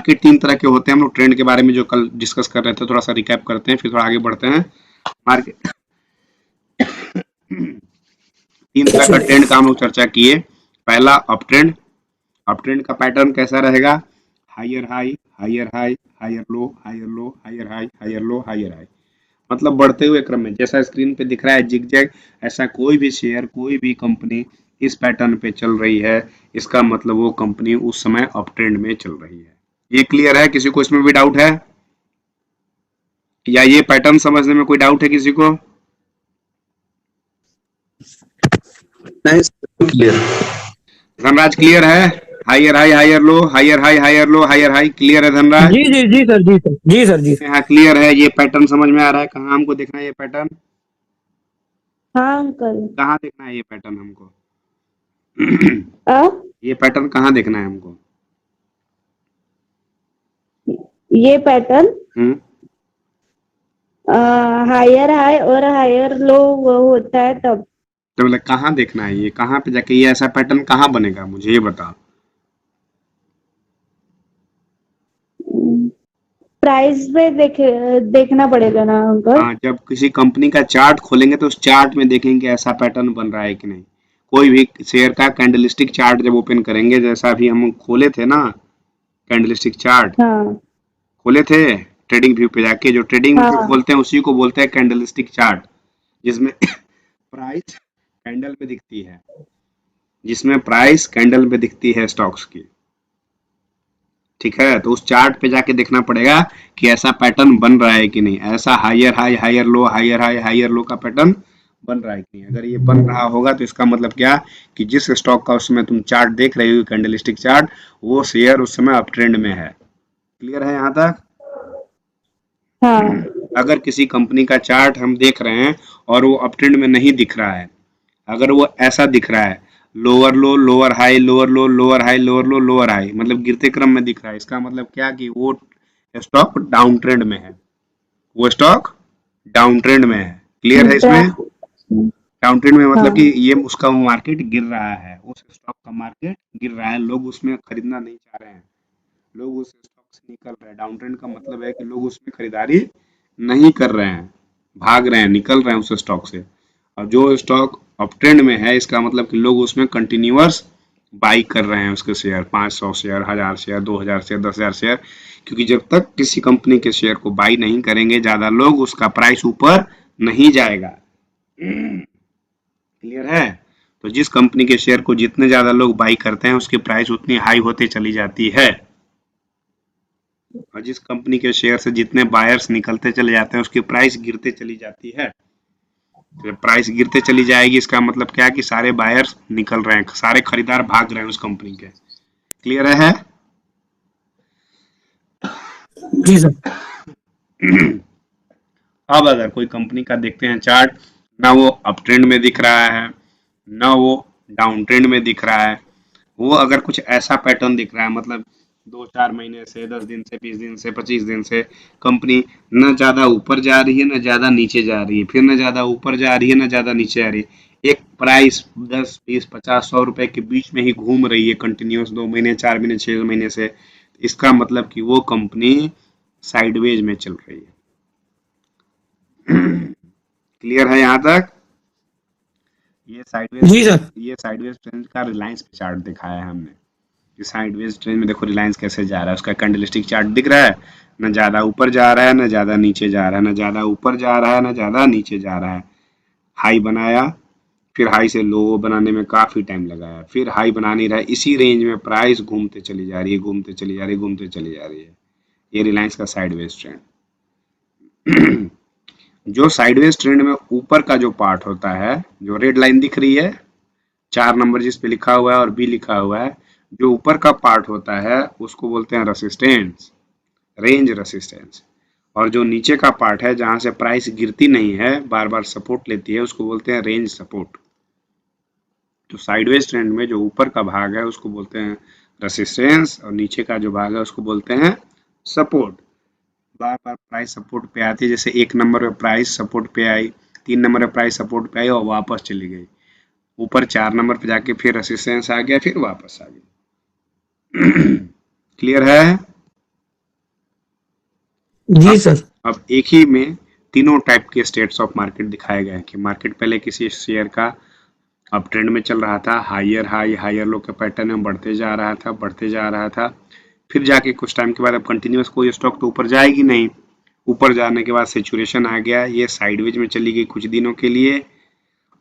Market 3 तरह के होते हैं। हम लोग ट्रेंड के बारे में जो कल डिस्कस कर रहे थे थोड़ा सा रिकैप करते हैं, फिर थोड़ा आगे बढ़ते हैं। मार्केट 3 तरह का ट्रेंड का हम लोग चर्चा किए। पहला अप ट्रेंड। अप ट्रेंड का पैटर्न कैसा रहेगा? Higher high, higher high, higher low, higher low, higher high, higher low, higher high, मतलब बढ़ते हुए क्रम में जैसा स्क्रीन पे दिख रहा है जिगजैग, ऐसा कोई भी शेयर, कोई भी कंपनी इस पैटर्न पे चल रही है, इसका मतलब वो कंपनी उस समय अप ट्रेंड में चल रही है। ये क्लियर है? किसी को इसमें भी डाउट है या ये पैटर्न समझने में कोई डाउट है किसी को? नहीं क्लियर। धनराज क्लियर है? Higher high, higher low, higher high, higher low, higher high, clear है धनराज? जी जी जी सर, जी सर, जी सर, जी। हाँ क्लियर है। ये पैटर्न समझ में आ रहा है? कहाँ हमको देखना है ये पैटर्न? हाँ अंकल। कहाँ देखना है ये पैटर्न हमको? अब ये पैटर्न कहाँ देखना है हमको? ये पैटर्न हम्म, हायर हाई और हायर लो वो होता है तब। तो मतलब कहाँ देखना है? ये कहाँ पे जाके ये ऐसा पैटर्न कहाँ बनेगा, मुझे ये बताओ। प्राइस पे देखना पड़ेगा ना अंकल? हाँ, जब किसी कंपनी का चार्ट खोलेंगे तो उस चार्ट में देखेंगे ऐसा पैटर्न बन रहा है कि नहीं। कोई भी शेयर का कैंडलस्टिक चार्ट जब ओपन करेंगे, जैसा अभी हम खोले थे ना कैंडलस्टिक चार्ट, हाँ खोले थे ट्रेडिंग व्यू पे जाके, जो ट्रेडिंग व्यू पे हाँ खोलते हैं उसी को बोलते हैं कैंडलस्टिक चार्ट, जिसमें प्राइस कैंडल पे दिखती है, जिसमें प्राइस कैंडल पे दिखती है स्टॉक्स की। ठीक है, तो उस चार्ट पे जाके देखना पड़ेगा कि ऐसा पैटर्न बन रहा है कि नहीं, ऐसा higher high, higher low, higher high, higher low का पैटर्न बन रहा है कि नहीं। अगर ये बन रहा होगा तो इसका मतलब क्या कि जिस स्टॉक का उस समय तुम चार्ट देख रहे हो कैंडलस्टिक चार्ट, वो शेयर उस समय अप ट्रेंड में है। क्लियर है यहाँ तक? हाँ अगर किसी कंपनी का चार्ट हम देख रहे हैं और वो अप ट्रेंड में नहीं दिख रहा है, अगर वो ऐसा दिख रहा है लोअर लो, लोअर हाई, लोअर लो, लोअर हाई, लोअर लो, लोअर हाई, मतलब गिरते क्रम में दिख रहा है, इसका मतलब क्या कि वो स्टॉक डाउन ट्रेंड में है, वो स्टॉक डाउन ट्रेंड में है। क्लियर है इसमें? डाउन ट्रेंड में मतलब कि हाँ ये उसका मार्केट गिर रहा है, उस स्टॉक का मार्केट गिर रहा है, लोग उसमें खरीदना नहीं चाह रहे हैं, लोग उस स्टॉक से निकल रहे हैं। डाउन ट्रेंड का मतलब है कि लोग उसमें खरीदारी नहीं कर रहे हैं, भाग रहे हैं, निकल रहे हैं उस स्टॉक से। और जो स्टॉक अप ट्रेंड में है, इसका मतलब कि लोग उसमें कंटिन्यूअस बाई कर रहे हैं उसके share, 500 share, 1000 share, 2000 share, 10,000 share, क्योंकि जब तक किसी कंपनी के शेयर को बाई नहीं करेंगे ज्यादा लोग, उसका प्राइस ऊपर नहीं जाएगा। क्लियर है? तो जिस कंपनी के शेयर को जितने ज्यादा लोग बाई करते हैं उसकी प्राइस उतनी हाई होती चली जाती है, और जिस कंपनी के शेयर से जितने बायर्स निकलते चले जाते हैं उसकी प्राइस गिरते चली जाती है। तो प्राइस गिरते चली जाएगी, इसका मतलब क्या है कि सारे बायर्स निकल रहे हैं, सारे खरीदार भाग रहे हैं उस कंपनी के। क्लियर है? जी सर। अब अगर कोई कंपनी का देखते हैं चार्ट, ना वो अप ट्रेंड में दिख रहा है, ना वो डाउन ट्रेंड में दिख रहा है, वो अगर कुछ ऐसा पैटर्न दिख रहा है, मतलब 2-4 महीने से, 10 दिन से, 20 दिन से, 25 दिन से कंपनी न ज्यादा ऊपर जा रही है न ज्यादा नीचे जा रही है, फिर न ज्यादा ऊपर जा रही है न ज्यादा नीचे आ रही है, एक प्राइस 10, 20, 50, 100 रुपए के बीच में ही घूम रही है कंटिन्यूस 2 महीने, 4 महीने, 6 महीने से, इसका मतलब कि वो कंपनी साइडवेज में चल रही है। क्लियर है यहाँ तक? जी सर। ये साइडवेज ट्रेंड का रिलायंस पे चार्ट दिखाया है हमने। कि साइडवेज ट्रेंड में देखो रिलायंस कैसे जा रहा है, उसका कैंडलस्टिक चार्ट दिख रहा है, न ज्यादा ऊपर जा रहा है न ज्यादा नीचे जा रहा है, न ज्यादा ऊपर जा रहा है न ज्यादा नीचे जा रहा है। हाई बनाया, फिर हाई से लो बनाने में काफी टाइम लगाया, फिर हाई बना नहीं रहा है, इसी रेंज में प्राइस घूमते चली जा रही है, घूमते चली जा रही है, घूमते चली जा रही है। ये रिलायंस का साइडवेज ट्रेंड। जो साइडवेज ट्रेंड में ऊपर का जो पार्ट होता है, जो रेड लाइन दिख रही है, 4 नंबर जिस पे लिखा हुआ है और बी लिखा हुआ है, जो ऊपर का पार्ट होता है उसको बोलते हैं रेसिस्टेंस, रेंज रेसिस्टेंस। और जो नीचे का पार्ट है जहां से प्राइस गिरती नहीं है, बार बार सपोर्ट लेती है, उसको बोलते हैं रेंज सपोर्ट। तो साइडवेज ट्रेंड में जो ऊपर का भाग है उसको बोलते हैं रेसिस्टेंस, और नीचे का जो भाग है उसको बोलते हैं सपोर्ट। बार बार प्राइस सपोर्ट पे आती है, जैसे 1 नंबर पे प्राइस सपोर्ट पे आई, 3 नंबर पे प्राइस सपोर्ट पे आई और वापस चली गई ऊपर, 4 नंबर पे जाके फिर रेसिस्टेंस आ गया, फिर वापस आ गई। क्लियर है? जी सर। अब एक ही में तीनों टाइप के स्टेट्स ऑफ मार्केट दिखाए गए हैं कि मार्केट पहले किसी शेयर का अब ट्रेंड में चल रहा था, हायर हाई हायर लो के पैटर्न में बढ़ते जा रहा था, बढ़ते जा रहा था, फिर जाके कुछ टाइम के बाद अब कंटिन्यूअस कोई स्टॉक तो ऊपर जाएगी नहीं, ऊपर जाने के बाद सेचुरेशन आ गया, ये साइडवेज में चली गई कुछ दिनों के लिए,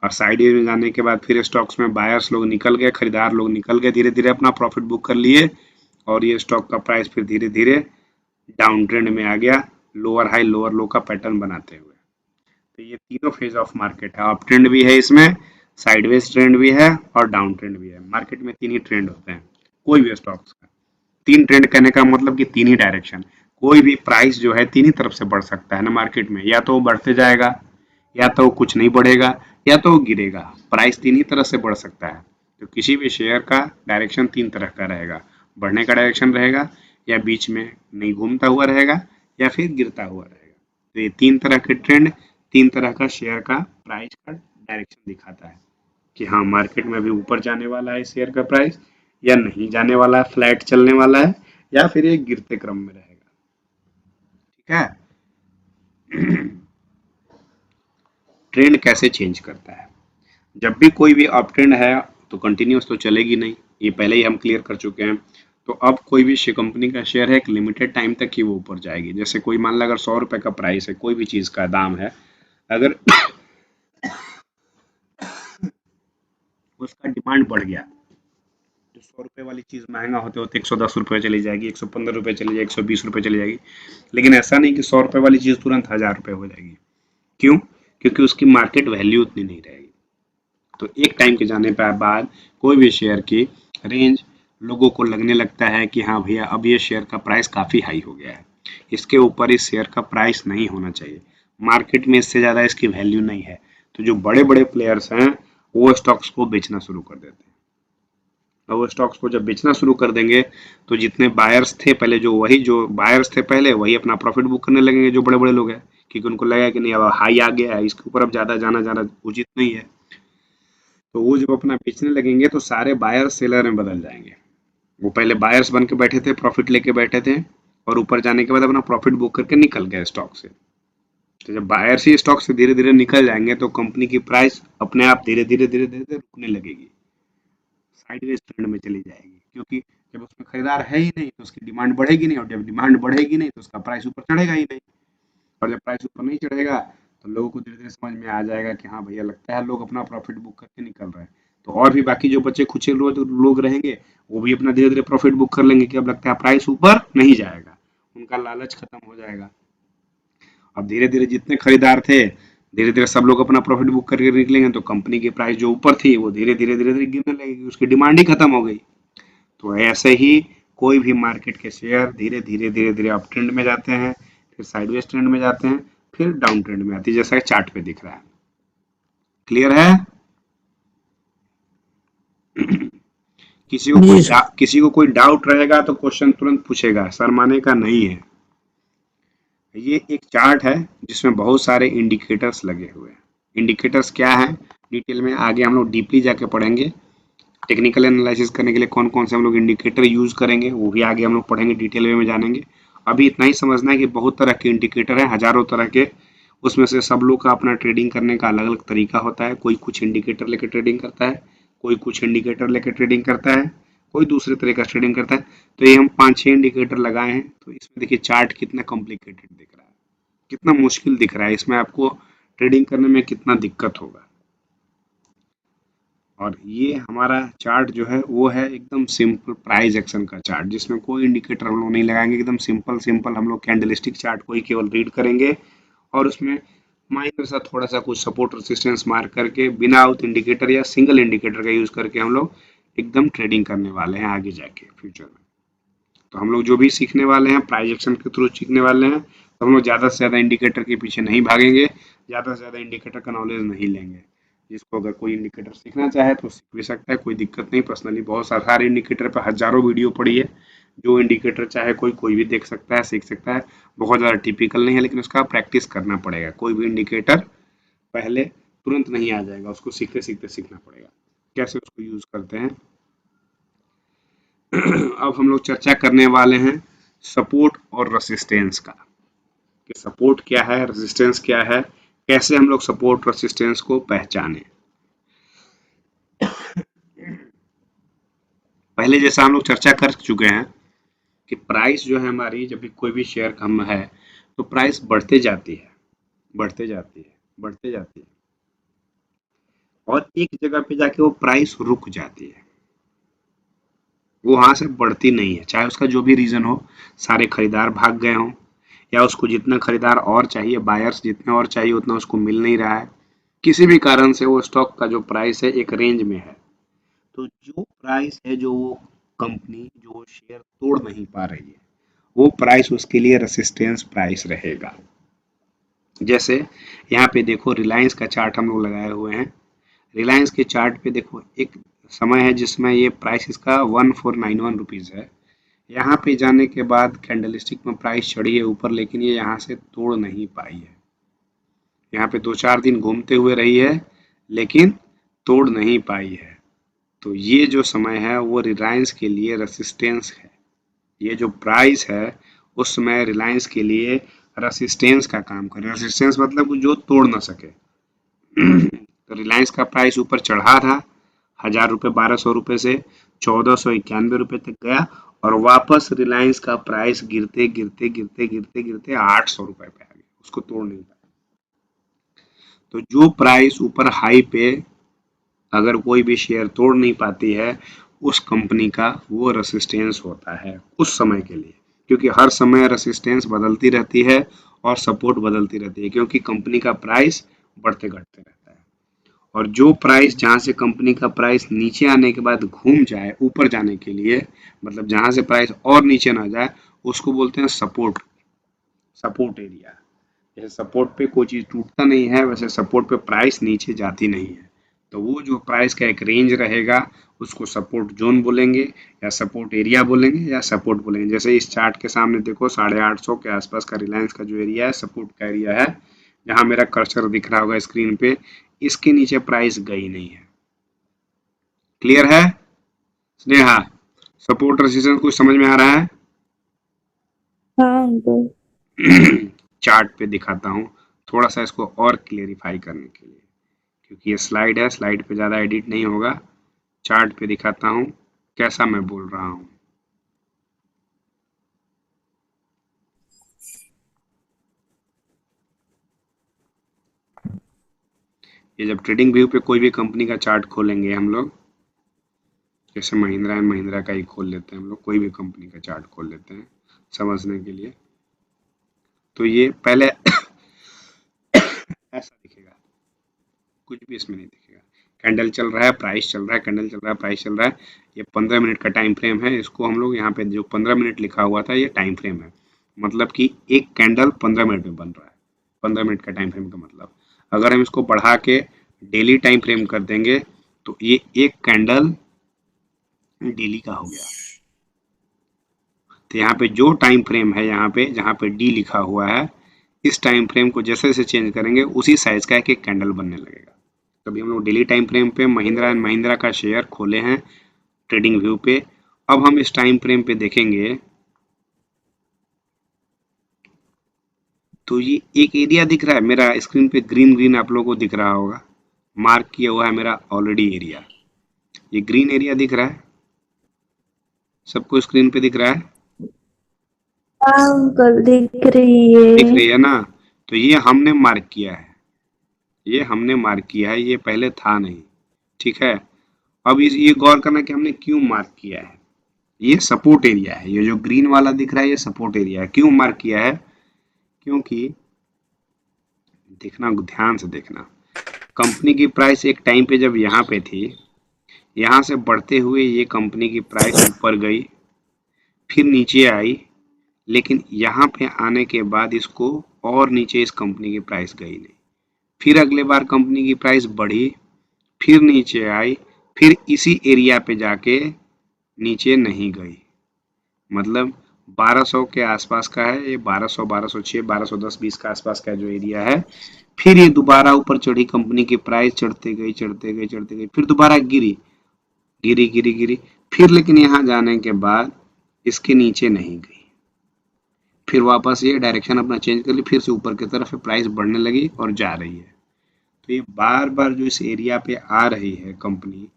और साइडवेज में जाने के बाद फिर स्टॉक्स में बायर्स लोग निकल गए, खरीदार लोग निकल गए, धीरे धीरे अपना प्रॉफिट बुक कर लिए, और ये स्टॉक का प्राइस फिर धीरे धीरे डाउन ट्रेंड में आ गया, लोअर हाई लोअर लो का पैटर्न बनाते हुए। तो ये तीनों फेज ऑफ मार्केट है, अप ट्रेंड भी है इसमें, साइडवेज ट्रेंड भी है और डाउन ट्रेंड भी है। मार्केट में तीन ही ट्रेंड होते हैं कोई भी स्टॉक्स का। तीन ट्रेंड कहने का मतलब कि तीन ही डायरेक्शन, कोई भी प्राइस जो है तीन ही तरफ से बढ़ सकता है ना मार्केट में, या तो वो बढ़ते जाएगा, या तो वो कुछ नहीं बढ़ेगा, या तो वो गिरेगा। प्राइस तीन ही तरह से बढ़ सकता है। तो किसी भी शेयर का डायरेक्शन तीन तरह का रहेगा, बढ़ने का डायरेक्शन रहेगा, या बीच में नहीं घूमता हुआ रहेगा, या फिर गिरता हुआ रहेगा। तो ये तीन तरह के ट्रेंड तीन तरह का शेयर का प्राइस का डायरेक्शन दिखाता है कि हाँ मार्केट में अभी ऊपर जाने वाला है शेयर का प्राइस, या नहीं जाने वाला है, फ्लैट चलने वाला है, या फिर ये गिरते क्रम में रहेगा। ठीक है। ट्रेंड कैसे चेंज करता है? जब भी कोई भी अप ट्रेंड है तो कंटिन्यूस तो चलेगी नहीं, ये पहले ही हम क्लियर कर चुके हैं। तो अब कोई भी कंपनी का शेयर है एक लिमिटेड टाइम तक ही वो ऊपर जाएगी। जैसे कोई मान लो अगर 100 रुपए का प्राइस है, कोई भी चीज का दाम है, अगर उसका डिमांड बढ़ गया तो 100 रुपए वाली चीज महंगा होते होते 110 रुपए चली जाएगी, 115 रुपए चली जाएगी, 120 रुपए चली जाएगी। लेकिन ऐसा नहीं कि 100 रुपए वाली चीज तुरंत 1000 रुपए हो जाएगी। क्यों? क्योंकि उसकी मार्केट वैल्यू उतनी नहीं रहेगी। तो एक टाइम के जाने पर बाद कोई भी शेयर की रेंज लोगों को लगने लगता है कि हाँ भैया अब ये शेयर का प्राइस काफी हाई हो गया है, इसके ऊपर इस शेयर का प्राइस नहीं होना चाहिए, मार्केट में इससे ज्यादा इसकी वैल्यू नहीं है। तो जो बड़े बड़े प्लेयर्स हैं वो स्टॉक्स को बेचना शुरू कर देते हैं। और वो स्टॉक्स को जब बेचना शुरू कर देंगे तो जितने बायर्स थे पहले, जो बायर्स थे पहले, वही अपना प्रॉफिट बुक करने लगेंगे, जो बड़े बड़े लोग हैं, क्योंकि उनको लगेगा कि नहीं अब हाई आ गया है, इसके ऊपर अब ज्यादा जाना जाना उचित नहीं है। तो वो जब अपना बेचने लगेंगे तो सारे बायर सेलर में बदल जाएंगे। वो पहले बायर्स बन के बैठे थे, प्रॉफिट लेके बैठे थे, और ऊपर जाने के बाद अपना प्रॉफिट बुक करके निकल गए स्टॉक से। तो जब बायर्स ही स्टॉक से धीरे धीरे निकल जाएंगे तो कंपनी की प्राइस अपने आप धीरे धीरे धीरे धीरे रुकने लगेगी, साइडवेज ट्रेंड में चली जाएगी। क्योंकि जब उसमें खरीदार है ही नहीं तो उसकी डिमांड बढ़ेगी नहीं, और जब डिमांड बढ़ेगी नहीं तो उसका प्राइस ऊपर चढ़ेगा ही नहीं, और जब प्राइस ऊपर नहीं चढ़ेगा तो लोगों को धीरे धीरे समझ में आ जाएगा कि हाँ भैया लगता है लोग अपना प्रॉफिट बुक करके निकल रहे हैं। तो और भी बाकी जो बच्चे कुछ लोग रहेंगे वो भी अपना धीरे धीरे प्रॉफिट बुक कर लेंगे कि अब लगता है प्राइस ऊपर नहीं जाएगा, उनका लालच खत्म हो जाएगा। अब धीरे धीरे जितने खरीदार थे धीरे धीरे सब लोग अपना प्रॉफिट बुक करके निकलेंगे, तो कंपनी की प्राइस जो ऊपर थी वो धीरे धीरे धीरे धीरे गिरने लगेगी, उसकी डिमांड ही खत्म हो गई। तो ऐसे ही कोई भी मार्केट के शेयर धीरे धीरे धीरे धीरे अप ट्रेंड में जाते हैं, फिर साइडवेज ट्रेंड में जाते हैं, फिर डाउन ट्रेंड में आती है, जैसा चार्ट पे दिख रहा है। क्लियर है? जी सर। किसी को कोई डाउट रहेगा तो क्वेश्चन तुरंत पूछेगा, शर्माने का नहीं है। ये एक चार्ट है जिसमें बहुत सारे इंडिकेटर्स लगे हुए हैं। इंडिकेटर्स क्या है डिटेल में आगे हम लोग डीपली जाके पढ़ेंगे। टेक्निकल एनालिसिस करने के लिए कौन कौन से हम लोग इंडिकेटर यूज करेंगे वो भी आगे हम लोग पढ़ेंगे, डिटेल वे में जानेंगे। अभी इतना ही समझना है कि बहुत तरह के इंडिकेटर है, हजारों तरह के, उसमें से सब लोग का अपना ट्रेडिंग करने का अलग अलग तरीका होता है। कोई कुछ इंडिकेटर लेकर ट्रेडिंग करता है, कोई कुछ इंडिकेटर लेकर ट्रेडिंग करता है, कोई दूसरे तरीके से ट्रेडिंग करता है। तो ये हम 5-6 इंडिकेटर लगाए हैं। तो इसमें देखिए चार्ट कितना कॉम्प्लिकेटेड दिख रहा है, कितना मुश्किल दिख रहा है, इसमें आपको ट्रेडिंग करने में कितना दिक्कत होगा। और ये हमारा चार्ट जो है वो है एकदम सिंपल प्राइस एक्शन का चार्ट, जिसमें कोई इंडिकेटर हम लोग नहीं लगाएंगे, एकदम सिंपल सिंपल हम लोग कैंडलस्टिक चार्ट को ही केवल रीड करेंगे, और उसमें माइनर सा थोड़ा सा कुछ सपोर्ट रेजिस्टेंस मार्क करके बिना आउट इंडिकेटर या सिंगल इंडिकेटर का यूज करके हम लोग एकदम ट्रेडिंग करने वाले हैं आगे जाके फ्यूचर में। तो हम लोग जो भी सीखने वाले हैं प्राइस एक्शन के थ्रू सीखने वाले हैं, तो हम लोग ज़्यादा से ज़्यादा इंडिकेटर के पीछे नहीं भागेंगे, ज़्यादा से ज़्यादा इंडिकेटर का नॉलेज नहीं लेंगे। जिसको अगर कोई इंडिकेटर सीखना चाहे तो सीख भी सकता है, कोई दिक्कत नहीं। पर्सनली बहुत सारे इंडिकेटर पर हजारों वीडियो पड़ी है, जो इंडिकेटर चाहे कोई भी देख सकता है, सीख सकता है। बहुत ज़्यादा टिपिकल नहीं है, लेकिन उसका प्रैक्टिस करना पड़ेगा। कोई भी इंडिकेटर पहले तुरंत नहीं आ जाएगा, उसको सीखते सीखते सीखना पड़ेगा कैसे उसको यूज करते हैं। अब हम लोग चर्चा करने वाले हैं सपोर्ट और रेसिस्टेंस का। कि सपोर्ट क्या है, रेजिस्टेंस क्या है, कैसे हम लोग सपोर्ट रेजिस्टेंस को पहचाने। पहले जैसा हम लोग चर्चा कर चुके हैं कि प्राइस जो है हमारी, जब भी कोई भी शेयर कम है तो प्राइस बढ़ते जाती है, बढ़ते जाती है, बढ़ते जाती है, और एक जगह पे जाके वो प्राइस रुक जाती है, वो वहां से बढ़ती नहीं है, चाहे उसका जो भी रीजन हो, सारे खरीदार भाग गए हों या उसको जितना खरीदार और चाहिए, बायर्स जितने और चाहिए उतना उसको मिल नहीं रहा है, किसी भी कारण से वो स्टॉक का जो प्राइस है एक रेंज में है, तो जो प्राइस है, जो वो कंपनी जो वो शेयर तोड़ नहीं पा रही है, वो प्राइस उसके लिए रेसिस्टेंस प्राइस रहेगा। जैसे यहाँ पे देखो रिलायंस का चार्ट हम लोग लगाए हुए हैं, रिलायंस के चार्ट पे देखो एक समय है जिसमें ये प्राइस इसका 1491 रुपीज है, यहाँ पे जाने के बाद कैंडलस्टिक में प्राइस चढ़ी है ऊपर, लेकिन ये यहाँ से तोड़ नहीं पाई है, यहाँ पे 2-4 दिन घूमते हुए रही है लेकिन तोड़ नहीं पाई है, तो ये जो समय है वो रिलायंस के लिए रेसिस्टेंस है, ये जो प्राइस है उस समय रिलायंस के लिए रेसिस्टेंस का काम करे, रेसिस्टेंस मतलब जो तोड़ ना सके। तो रिलायंस का प्राइस ऊपर चढ़ा था 1000 रुपये, 1200 रुपये से 1491 रुपये तक गया, और वापस रिलायंस का प्राइस गिरते गिरते गिरते गिरते गिरते 800 रुपये पे आ गया, उसको तोड़ नहीं पाया। तो जो प्राइस ऊपर हाई पे अगर कोई भी शेयर तोड़ नहीं पाती है, उस कंपनी का वो रेसिस्टेंस होता है उस समय के लिए, क्योंकि हर समय रेसिस्टेंस बदलती रहती है और सपोर्ट बदलती रहती है, क्योंकि कंपनी का प्राइस बढ़ते घटते रहता है, और जो प्राइस जहां से कंपनी का प्राइस नीचे आने के बाद घूम जाए ऊपर जाने के लिए, मतलब जहां से प्राइस और नीचे ना जाए, उसको बोलते हैं सपोर्ट, सपोर्ट एरिया। जैसे सपोर्ट पे कोई चीज टूटता नहीं है, वैसे सपोर्ट पे प्राइस नीचे जाती नहीं है, तो वो जो प्राइस का एक रेंज रहेगा उसको सपोर्ट जोन बोलेंगे या सपोर्ट एरिया बोलेंगे या सपोर्ट बोलेंगे। जैसे इस चार्ट के सामने देखो 850 के आसपास का रिलायंस का जो एरिया है सपोर्ट का एरिया है, जहां मेरा कर्सर दिख रहा होगा स्क्रीन पे, इसके नीचे प्राइस गई नहीं है। क्लियर है स्नेहा? सपोर्ट रेजिस्टेंस कुछ समझ में आ रहा है? हाँ अंकल। चार्ट पे दिखाता हूँ थोड़ा सा इसको और क्लियरिफाई करने के लिए, क्योंकि ये स्लाइड है, स्लाइड पे ज़्यादा एडिट नहीं होगा, चार्ट पे दिखाता हूँ कैसा मैं बोल रहा हूँ। ये जब ट्रेडिंग व्यू पे कोई भी कंपनी का चार्ट खोलेंगे हम लोग, जैसे महिंद्रा एंड महिंद्रा का ही खोल लेते हैं हम लोग, कोई भी कंपनी का चार्ट खोल लेते हैं समझने के लिए, तो ये पहले ऐसा दिखेगा, कुछ भी इसमें नहीं दिखेगा, कैंडल चल रहा है, प्राइस चल रहा है, कैंडल चल रहा है, प्राइस चल रहा है, ये 15 मिनट का टाइम फ्रेम है, इसको हम लोग यहाँ पे जो 15 मिनट लिखा हुआ था ये टाइम फ्रेम है, मतलब कि एक कैंडल 15 मिनट में बन रहा है, 15 मिनट का टाइम फ्रेम का मतलब, अगर हम इसको बढ़ा के डेली टाइम फ्रेम कर देंगे तो ये एक कैंडल डेली का हो गया। तो यहाँ पे जो टाइम फ्रेम है, यहाँ पे जहाँ पे डी लिखा हुआ है, इस टाइम फ्रेम को जैसे जैसे चेंज करेंगे उसी साइज का एक एक कैंडल बनने लगेगा। तभी हम लोग डेली टाइम फ्रेम पे महिंद्रा एंड महिंद्रा का शेयर खोले हैं ट्रेडिंग व्यू पे। अब हम इस टाइम फ्रेम पे देखेंगे तो ये एक एरिया दिख रहा है मेरा स्क्रीन पे, ग्रीन ग्रीन आप लोगों को दिख रहा होगा, मार्क किया हुआ है मेरा ऑलरेडी एरिया, ये ग्रीन एरिया दिख रहा है सबको, स्क्रीन पे दिख रहा है, हाँ अंकल दिख रही दिख है। रही है ना? तो ये हमने मार्क किया है, ये हमने मार्क किया है, ये पहले था नहीं, ठीक है। अब ये गौर करना कि हमने क्यों मार्क किया है, ये सपोर्ट एरिया है, ये जो ग्रीन वाला दिख रहा है ये सपोर्ट एरिया है। क्यों मार्क किया है? क्योंकि देखना, ध्यान से देखना, कंपनी की प्राइस एक टाइम पे जब यहाँ पे थी, यहाँ से बढ़ते हुए ये कंपनी की प्राइस ऊपर गई, फिर नीचे आई, लेकिन यहाँ पे आने के बाद इसको और नीचे इस कंपनी की प्राइस गई नहीं, फिर अगले बार कंपनी की प्राइस बढ़ी, फिर नीचे आई, फिर इसी एरिया पे जाके नीचे नहीं गई, मतलब 1200 के आसपास का है ये, 1200, 1206, 1210, 20 के आसपास का जो एरिया है। फिर ये दोबारा ऊपर चढ़ी कंपनी की प्राइस, चढ़ते गई चढ़ते गई चढ़ते गई, फिर दोबारा गिरी गिरी गिरी गिरी, फिर लेकिन यहाँ जाने के बाद इसके नीचे नहीं गई, फिर वापस ये डायरेक्शन अपना चेंज कर ली, फिर से ऊपर की तरफ प्राइस बढ़ने लगी और जा रही है। तो ये बार बार जो इस एरिया पे आ रही है कंपनी,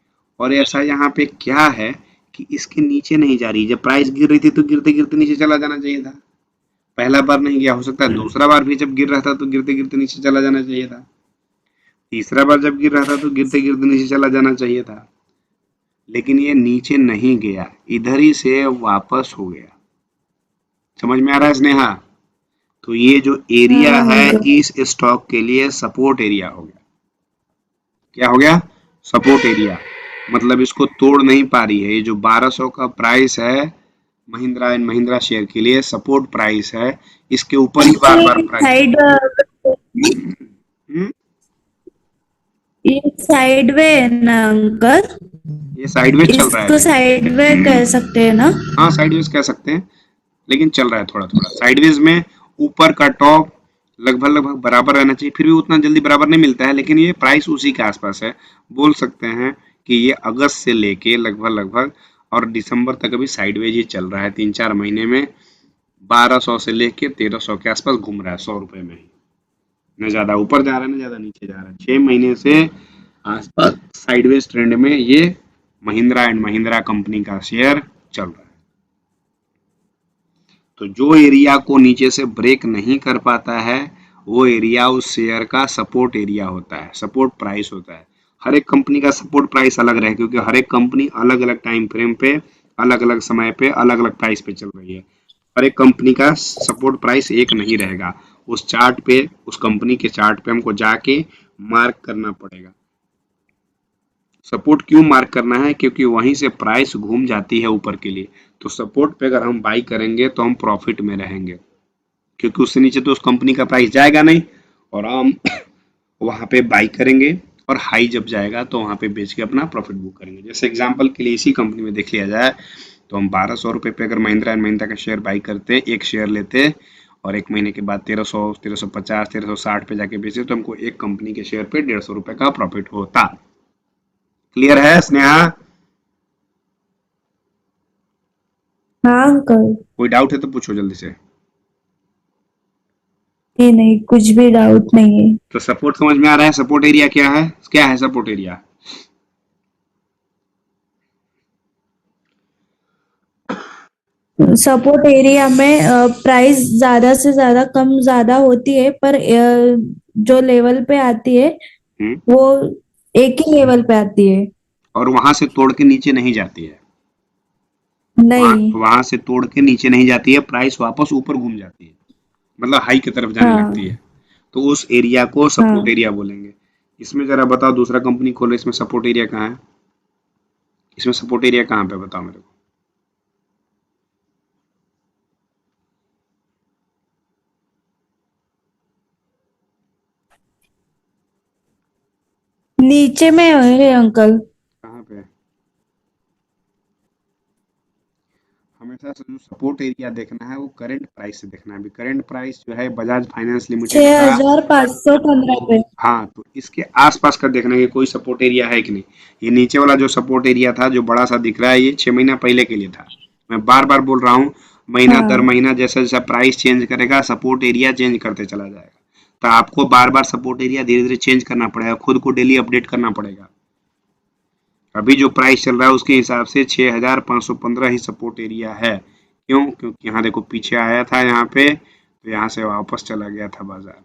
और ऐसा यहाँ पे क्या है कि इसके नीचे नहीं जा रही। जब प्राइस गिर रही थी तो गिरते गिरते नीचे चला जाना चाहिए था। पहला बार नहीं गया, हो सकता है दूसरा बार भी जब गिर रहा था तो गिरते गिरते नीचे चला जाना चाहिए था। तीसरा बार जब गिर रहा था तो गिरते गिरते नीचे चला जाना चाहिए था। लेकिन ये नीचे नहीं गया, इधर ही से वापस हो गया। समझ में आ रहा है स्नेहा? तो ये जो एरिया हाँ है अंकल। इस स्टॉक के लिए सपोर्ट एरिया हो गया। क्या हो गया? Support area. मतलब इसको तोड़ नहीं पा रही है। ये जो 1200 का प्राइस है महिंद्रा एंड महिंद्रा शेयर के लिए सपोर्ट प्राइस है। इसके ऊपर ही बार बार प्राइस। साइड हम्म, ये साइड वे है ना अंकल? ये साइडवेज चल रहा है इसको अभी। साइड वे कह सकते हैं ना? हाँ साइडवेज कह सकते हैं, लेकिन चल रहा है थोड़ा थोड़ा साइडवेज में। ऊपर का टॉप लगभग लगभग बराबर रहना चाहिए, फिर भी उतना जल्दी बराबर नहीं मिलता है, लेकिन ये प्राइस उसी के आसपास है। बोल सकते हैं कि ये अगस्त से लेके लगभग लगभग और दिसंबर तक अभी साइडवेज ही चल रहा है। 3-4 महीने में 1200 से लेके 1300 के आसपास घूम रहा है, 100 रुपए में ही। न ज्यादा ऊपर जा रहा है न ज्यादा नीचे जा रहा है। 6 महीने से आसपास साइडवेज ट्रेंड में ये महिंद्रा एंड महिंद्रा कंपनी का शेयर चल रहा है। तो जो एरिया को नीचे से ब्रेक नहीं कर पाता है वो एरिया उस शेयर का सपोर्ट एरिया होता है, सपोर्ट प्राइस होता है। हर एक कंपनी का सपोर्ट प्राइस अलग रहे, क्योंकि हर एक कंपनी अलग अलग टाइम फ्रेम पे अलग अलग समय पे अलग अलग प्राइस पे चल रही है। हर एक कंपनी का सपोर्ट प्राइस एक नहीं रहेगा। उस चार्ट पे, उस कंपनी के चार्ट पे हमको जाके मार्क करना पड़ेगा। सपोर्ट क्यों मार्क करना है? क्योंकि वहीं से प्राइस घूम जाती है ऊपर के लिए। तो सपोर्ट पे अगर हम बाई करेंगे तो हम प्रॉफिट में रहेंगे, क्योंकि उससे नीचे तो उस कंपनी का प्राइस जाएगा नहीं, और हम वहां पे बाई करेंगे और हाई जब जाएगा तो वहां पे बेच के अपना प्रॉफिट बुक करेंगे। जैसे एग्जांपल के लिए इसी कंपनी में देख लिया जाए तो हम 1200 रुपए पे अगर महिंद्रा एंड महिंद्रा का शेयर बाई करते, एक शेयर लेते और 1 महीने के बाद 1300, 1350, 1360 पे जाके बेचे तो हमको एक कंपनी के शेयर पे 150 रुपए का प्रॉफिट होता। क्लियर है स्नेहा? हाँ अंकल। कोई डाउट है तो पूछो जल्दी से। नहीं नहीं, कुछ भी डाउट नहीं है। तो सपोर्ट समझ में आ रहा है? सपोर्ट एरिया क्या है? क्या है सपोर्ट एरिया? सपोर्ट एरिया में प्राइस ज्यादा से ज्यादा कम ज्यादा होती है, पर जो लेवल पे आती है हम्म, वो एक ही लेवल पे आती है। और वहां से तोड़ के नीचे नहीं जाती है। वहां नहीं। वहां से तोड़ के नीचे नहीं जाती है, प्राइस वापस ऊपर घूम जाती है, मतलब हाई की तरफ जाने लगती हाँ है। तो उस एरिया को सपोर्ट हाँ। एरिया बोलेंगे। इसमें जरा बताओ, दूसरा कंपनी खोलो, इसमें सपोर्ट एरिया कहाँ है? इसमें सपोर्ट एरिया कहाँ पे बताओ मेरे को। नीचे में है अंकल। कहाँ पे? हमेशा से जो सपोर्ट एरिया देखना है वो करंट प्राइस से देखना है। अभी करंट प्राइस जो है बजाज फाइनेंस लिमिटेड छह का, हजार पाँच सौ पंद्रह पे। हाँ, तो इसके आसपास का देखना है कि कोई सपोर्ट एरिया है कि नहीं। ये नीचे वाला जो सपोर्ट एरिया था जो बड़ा सा दिख रहा है, ये 6 महीना पहले के लिए था। मैं बार बार बोल रहा हूँ, महीना दर हाँ महीना जैसा जैसा प्राइस चेंज करेगा सपोर्ट एरिया चेंज करते चला जाएगा। तो आपको बार बार सपोर्ट एरिया धीरे धीरे चेंज करना पड़ेगा, खुद को डेली अपडेट करना पड़ेगा। अभी जो प्राइस चल रहा है उसके हिसाब से 6515 ही सपोर्ट एरिया है। क्यों? क्योंकि यहाँ देखो पीछे आया था यहाँ पे, तो यहाँ से वापस चला गया था बाजार।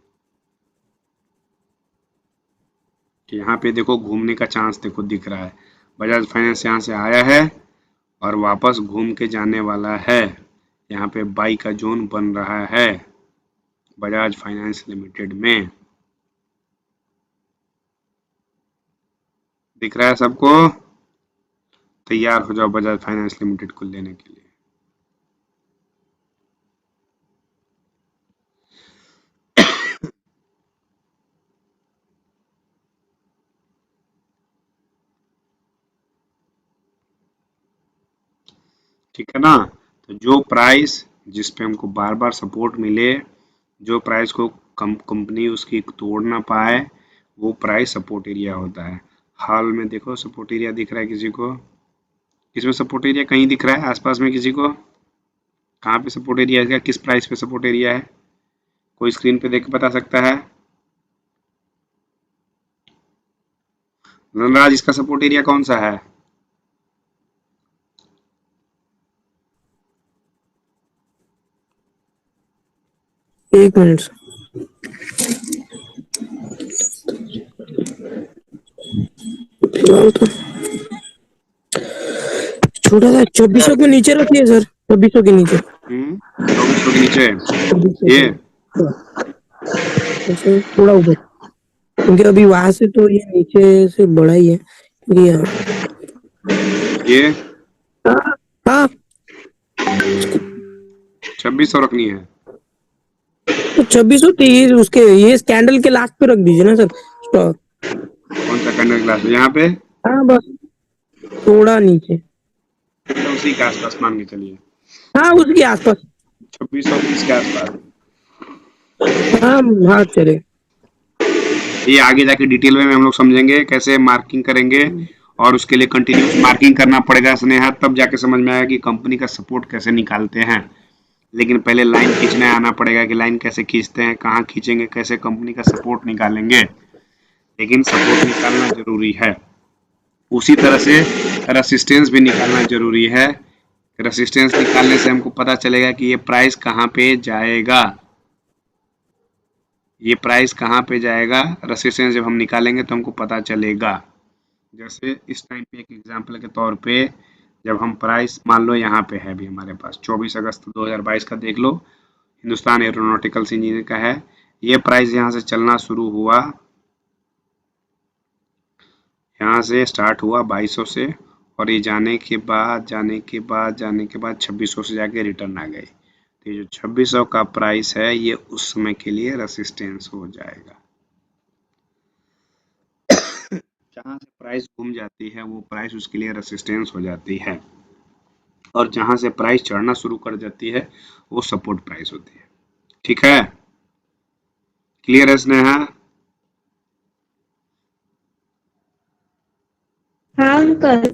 कि यहाँ पे देखो घूमने का चांस देखो दिख रहा है। बजाज फाइनेंस यहाँ से आया है और वापस घूम के जाने वाला है। यहाँ पे बाई का जोन बन रहा है बजाज फाइनेंस लिमिटेड में। दिख रहा है सबको? तैयार हो जाओ बजाज फाइनेंस लिमिटेड को लेने के लिए। ठीक है ना? तो जो प्राइस जिस पे हमको बार बार सपोर्ट मिले, जो प्राइस को कंपनी उसकी तोड़ ना पाए, वो प्राइस सपोर्ट एरिया होता है। हाल में देखो सपोर्ट एरिया दिख रहा है किसी को? इसमें सपोर्ट एरिया कहीं दिख रहा है आसपास में किसी को? कहाँ पे सपोर्ट एरिया है, किस प्राइस पे सपोर्ट एरिया है, कोई स्क्रीन पे देख के बता सकता है? धनराज, इसका सपोर्ट एरिया कौन सा है? एक मिनट सर। फिलहाल तो छोटा सा 2400 के नीचे रखिए सर, 2400 के नीचे। 2400 के नीचे 2400 ये ऐसे थोड़ा ऊपर, क्योंकि अभी वहां से तो ये नीचे से बड़ा ही है, क्योंकि ये हाँ 2600 रखनी है। तो 2630 उसके ये कैंडल के लास्ट पे रख दीजिए ना सर स्टॉक। कौन सा कैंडल क्लास यहाँ पे? हाँ बस थोड़ा नीचे, तो उसी के आसपास मान के चलिए, हाँ उसके आसपास, 2620 के आसपास। हाँ हाँ चले। ये आगे जाके डिटेल में हम लोग समझेंगे कैसे मार्किंग करेंगे, और उसके लिए कंटिन्यूस मार्किंग करना पड़ेगा स्नेहा, तब जाके समझ में आएगा कि कंपनी का सपोर्ट कैसे निकालते हैं। लेकिन पहले लाइन खींचने आना पड़ेगा कि लाइन कैसे खींचते हैं, कहाँ खींचेंगे, कैसे कंपनी का सपोर्ट निकालेंगे। लेकिन सपोर्ट निकालना जरूरी है, उसी तरह से रेसिस्टेंस भी निकालना जरूरी है। रेसिस्टेंस निकालने से हमको पता चलेगा कि ये प्राइस कहाँ पे जाएगा, ये प्राइस कहाँ पे जाएगा। रेसिस्टेंस जब हम निकालेंगे तो हमको पता चलेगा। जैसे इस टाइम पे एक एग्जांपल के तौर पे, जब हम प्राइस मान लो यहाँ पे है, अभी हमारे पास 24 अगस्त 2022 का देख लो, हिंदुस्तान एरोनॉटिकल्स इंजीनियर का है। ये प्राइस यहाँ से चलना शुरू हुआ, यहाँ से स्टार्ट हुआ 2200 से, और ये जाने के बाद 2600 से जाके रिटर्न आ गए। तो ये जो 2600 का प्राइस है, ये उस समय के लिए रेसिस्टेंस हो जाएगा। जहां से प्राइस घूम जाती है वो प्राइस उसके लिए रेसिस्टेंस हो जाती है, और जहां से प्राइस चढ़ना शुरू कर जाती है वो सपोर्ट प्राइस होती है। ठीक है, क्लियर है स्नेहा? हाँ अंकल।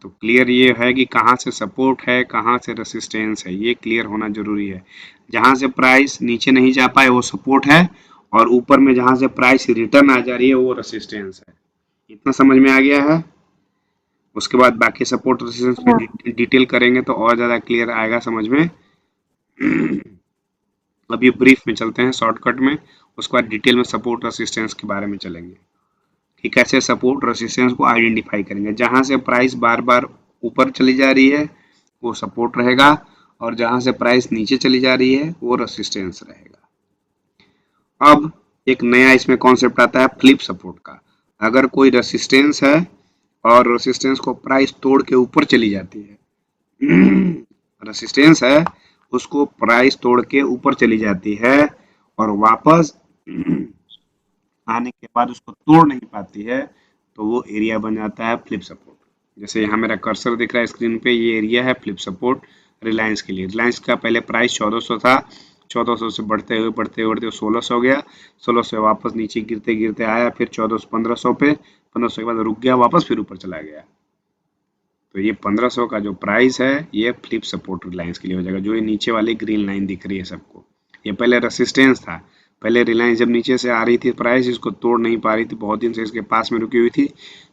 तो क्लियर ये है कि कहाँ से सपोर्ट है, कहाँ से रेसिस्टेंस है, ये क्लियर होना जरूरी है। जहां से प्राइस नीचे नहीं जा पाए वो सपोर्ट है, और ऊपर में जहां से प्राइस रिटर्न आ जा रही है वो रेसिस्टेंस है। इतना समझ में आ गया है? उसके बाद बाकी सपोर्ट रेसिस्टेंस पे डिटेल करेंगे तो और ज्यादा क्लियर आएगा समझ में। अभी ब्रीफ में चलते हैं, शॉर्टकट में, उसके बाद डिटेल में सपोर्ट रेसिस्टेंस के बारे में चलेंगे कि कैसे सपोर्ट रेसिस्टेंस को आइडेंटिफाई करेंगे। जहां से प्राइस बार बार ऊपर चली जा रही है वो सपोर्ट रहेगा, और जहां से प्राइस नीचे चली जा रही है वो रेसिस्टेंस रहेगा। अब एक नया इसमें कॉन्सेप्ट आता है फ्लिप सपोर्ट का। अगर कोई रेसिस्टेंस है और रेसिस्टेंस को प्राइस तोड़ के ऊपर चली जाती है, रेसिस्टेंस है उसको प्राइस तोड़ के ऊपर चली जाती है, और वापस आने के बाद उसको तोड़ नहीं पाती है, तो वो एरिया बन जाता है फ्लिप सपोर्ट। जैसे यहाँ मेरा कर्सर दिख रहा है स्क्रीन पे, ये एरिया है फ्लिप सपोर्ट रिलायंस के लिए। रिलायंस का पहले प्राइस 1400 था, 1400 से बढ़ते हुए 1600 हो गया, 1600 से वापस नीचे गिरते गिरते आया, फिर 1400 1500 पे, 1500 के बाद रुक गया, वापस फिर ऊपर चला गया। तो ये 1500 का जो प्राइस है ये फ्लिप सपोर्ट रिलायंस के लिए हो जाएगा। जो ये नीचे वाली ग्रीन लाइन दिख रही है सबको, ये पहले रेसिस्टेंस था। पहले रिलायंस जब नीचे से आ रही थी प्राइस इसको तोड़ नहीं पा रही थी, बहुत दिन से इसके पास में रुकी हुई थी,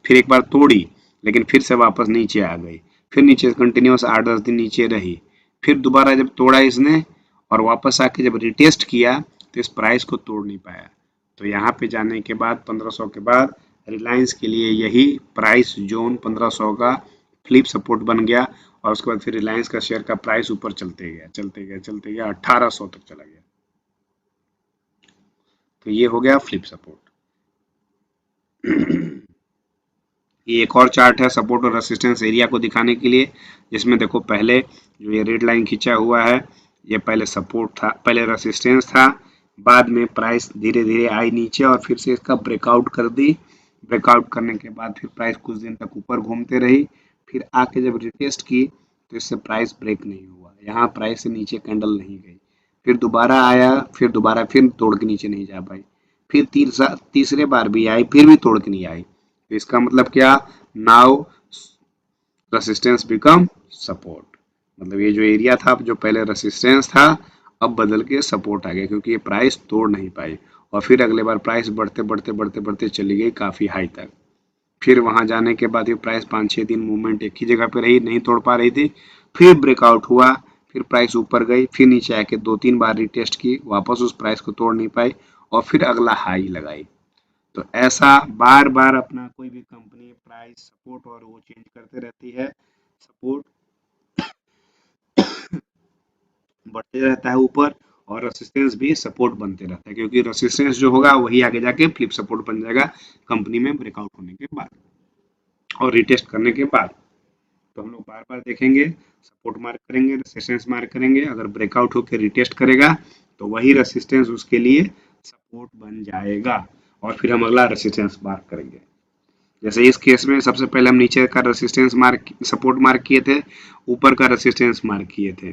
फिर एक बार तोड़ी, लेकिन फिर से वापस नीचे आ गई, फिर नीचे कंटिन्यूस 8-10 दिन नीचे रही, फिर दोबारा जब तोड़ा इसने और वापस आके जब रिटेस्ट किया तो इस प्राइस को तोड़ नहीं पाया। तो यहाँ पे जाने के बाद 1500 के बाद रिलायंस के लिए यही प्राइस जोन 1500 का फ्लिप सपोर्ट बन गया, और उसके बाद फिर रिलायंस का शेयर का प्राइस ऊपर चलते गया 1800 तक चला गया। तो ये हो गया फ्लिप सपोर्ट। ये एक और चार्ट है सपोर्ट और रेसिस्टेंस एरिया को दिखाने के लिए, जिसमें देखो पहले जो ये रेड लाइन खींचा हुआ है ये पहले सपोर्ट था, पहले रेसिस्टेंस था, बाद में प्राइस धीरे धीरे आई नीचे और फिर से इसका ब्रेकआउट कर दी। ब्रेकआउट करने के बाद फिर प्राइस कुछ दिन तक ऊपर घूमते रही, फिर आके जब रिटेस्ट की तो इससे प्राइस ब्रेक नहीं हुआ, यहाँ प्राइस से नीचे कैंडल नहीं गई, फिर दोबारा आया, फिर तोड़ के नीचे नहीं जा पाई, फिर तीसरे बार भी आई, फिर भी तोड़ के नहीं आई। तो इसका मतलब क्या, नाउ रेसिस्टेंस बिकम सपोर्ट। मतलब ये जो एरिया था जो पहले रेसिस्टेंस था अब बदल के सपोर्ट आ गया, क्योंकि ये प्राइस तोड़ नहीं पाई और फिर अगले बार प्राइस बढ़ते बढ़ते बढ़ते बढ़ते चली गई काफी हाई तक। फिर वहां जाने के बाद ये प्राइस 5-6 दिन मूवमेंट एक ही जगह पे रही, नहीं तोड़ पा रही थी, फिर ब्रेकआउट हुआ, फिर प्राइस ऊपर गई, फिर नीचे आके 2-3 बार रिटेस्ट की, वापस उस प्राइस को तोड़ नहीं पाई और फिर अगला हाई लगाई। तो ऐसा बार बार अपना कोई भी कंपनी प्राइस सपोर्ट और वो चेंज करते रहती है, सपोर्ट बढ़ते रहता है ऊपर और रेसिस्टेंस भी सपोर्ट बनते रहता है, क्योंकि रेसिस्टेंस जो होगा वही आगे जाके फ्लिप सपोर्ट बन जाएगा कंपनी में ब्रेकआउट होने के बाद और रिटेस्ट करने के बाद। तो हम लोग बार बार देखेंगे, सपोर्ट मार्क करेंगे, रेसिस्टेंस मार्क करेंगे, अगर ब्रेकआउट होकर रिटेस्ट करेगा तो वही रेसिस्टेंस उसके लिए सपोर्ट बन जाएगा और फिर हम अगला रेसिस्टेंस मार्क करेंगे। जैसे इस केस में सबसे पहले हम नीचे का रेसिस्टेंस मार्क सपोर्ट मार्क किए थे, ऊपर का रेसिस्टेंस मार्क किए थे,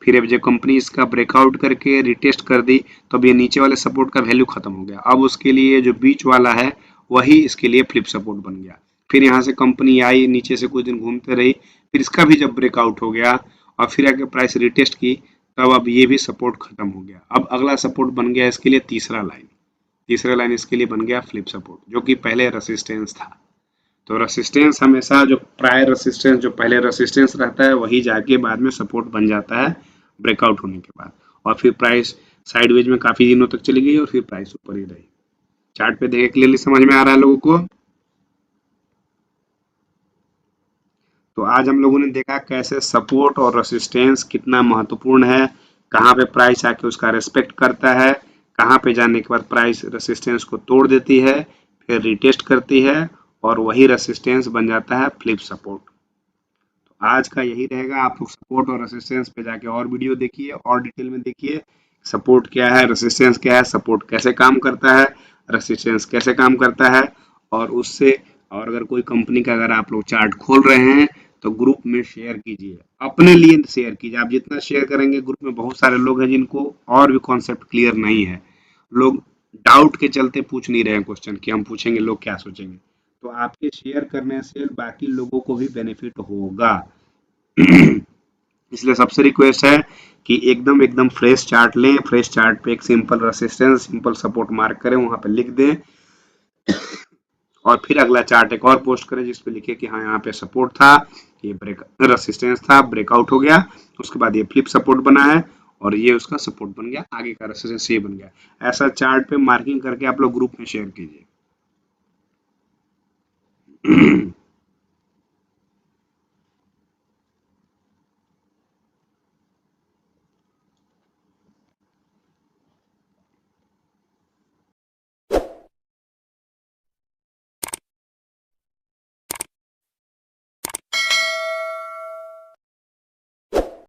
फिर अब जब कंपनी इसका ब्रेकआउट करके रिटेस्ट कर दी तो अब ये नीचे वाले सपोर्ट का वैल्यू खत्म हो गया, अब उसके लिए जो बीच वाला है वही इसके लिए फ्लिप सपोर्ट बन गया। फिर यहाँ से कंपनी आई, नीचे से कुछ दिन घूमते रही, फिर इसका भी जब ब्रेकआउट हो गया और फिर आके प्राइस रिटेस्ट की, तब अब ये भी सपोर्ट खत्म हो गया। अब अगला सपोर्ट बन गया इसके लिए तीसरा लाइन इसके लिए बन गया फ्लिप सपोर्ट, जो कि पहले रेसिस्टेंस था। तो रेसिस्टेंस हमेशा जो प्रायर रेसिस्टेंस जो पहले रेसिस्टेंस रहता है वही जाके बाद में सपोर्ट बन जाता है ब्रेकआउट होने के बाद, और फिर प्राइस साइडवेज में काफी दिनों तक चली गई और फिर प्राइस ऊपर ही रही। चार्ट पे देखे क्लियरली समझ में आ रहा है लोगों को? तो आज हम लोगों ने देखा कैसे सपोर्ट और रेसिस्टेंस कितना महत्वपूर्ण है, कहाँ पे प्राइस आके उसका रेस्पेक्ट करता है, कहाँ पे जाने के बाद प्राइस रेसिस्टेंस को तोड़ देती है, फिर रिटेस्ट करती है और वही रेसिस्टेंस बन जाता है फ्लिप सपोर्ट। तो आज का यही रहेगा, आप लोग सपोर्ट और रेसिस्टेंस पे जाके और वीडियो देखिए और डिटेल में देखिए, सपोर्ट क्या है, रेसिस्टेंस क्या है, सपोर्ट कैसे काम करता है, रेसिस्टेंस कैसे काम करता है, और उससे और अगर कोई कंपनी का अगर आप लोग चार्ट खोल रहे हैं तो ग्रुप में शेयर कीजिए, अपने लिए शेयर कीजिए। आप जितना शेयर करेंगे, ग्रुप में बहुत सारे लोग हैं जिनको और भी कॉन्सेप्ट क्लियर नहीं है, लोग डाउट के चलते पूछ नहीं रहे हैं क्वेश्चन कि हम पूछेंगे लोग क्या सोचेंगे, तो आपके शेयर करने से बाकी लोगों को भी बेनिफिट होगा। इसलिए सबसे रिक्वेस्ट है कि एकदम एकदम फ्रेश चार्ट लें, फ्रेश चार्ट पे एक simple resistance simple support mark करें, वहां पे लिख दें और फिर अगला चार्ट एक और पोस्ट करें जिसपे लिखे कि हाँ यहाँ पे सपोर्ट था, ये ब्रेक रेसिस्टेंस था, ब्रेकआउट हो गया, उसके बाद ये फ्लिप सपोर्ट बना है और ये उसका सपोर्ट बन गया, आगे का रेसिस्टेंस ये बन गया। ऐसा चार्ट पे मार्किंग करके आप लोग ग्रुप में शेयर कीजिए।